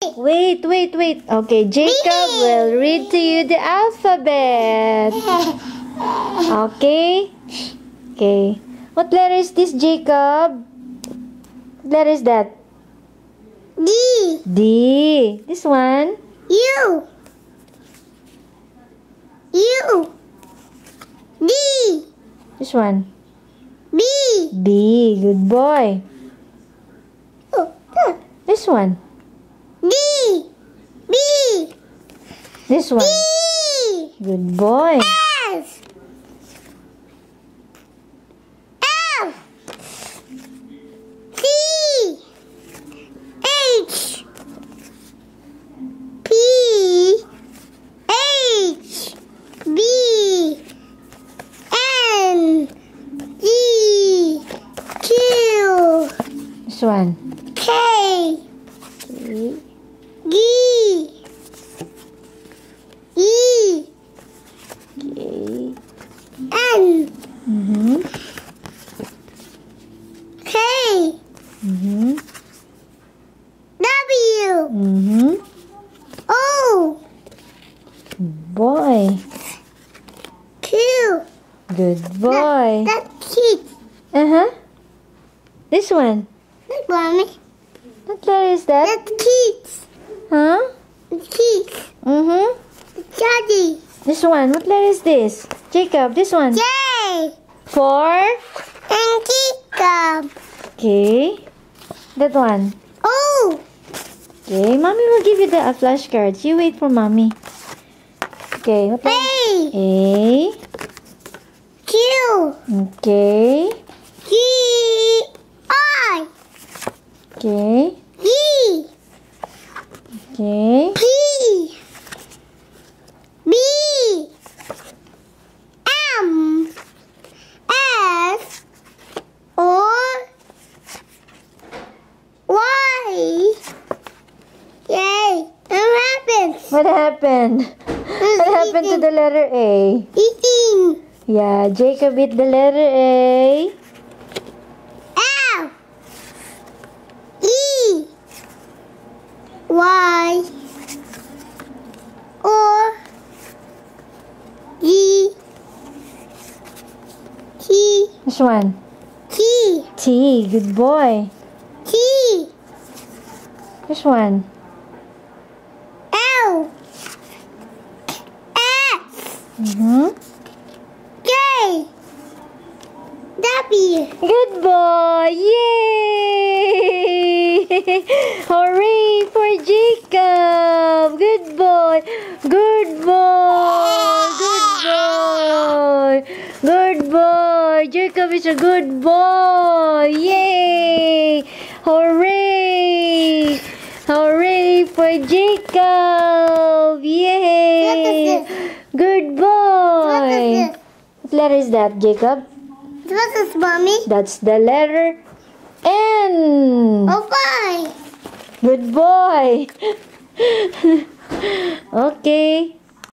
Wait. Okay, Jacob will read to you the alphabet. Okay? Okay. What letter is this, Jacob? What letter is that? D. D. This one? U. U. D. This one? B. B. Good boy. This one? D. B. This one? D. Good boy. F. F. C. H. P. H. B. N. G. Q. This one? K. Okay. G. E. Okay. N. Mm-hmm. K. Mm-hmm. W. Mm-hmm. O. Boy. Q. Good boy. That's kid. Uh-huh. This one? Look, Mommy. What letter is that? That's kids. Huh? Kids. Mm-hmm. Daddy. This one. What letter is this? Jacob, this one. J. For? And Jacob. Okay. That one. O. Okay. Mommy will give you the flashcards. You wait for Mommy. Okay. What letter? A. A. Q. Okay. G. I. Okay. E. Okay. P. B. M. S. O. Y. Yay. What happened? What happened? What happened to the letter A? Eating. Yeah, Jacob hit the letter A. F. E. Y. O. G. T. This one. T. T. Good boy. T. This one. L. S. Mm-hmm. J. W. Good boy! Yay! Hooray for Jacob! Good boy! Good boy! Good boy! Good boy! Jacob is a good boy! Yay! Hooray! Hooray for Jacob! Yay! What is this? Good boy! What is this? What letter is that, Jacob? What is Mommy? That's the letter N. Oh, bye. Good boy. Okay.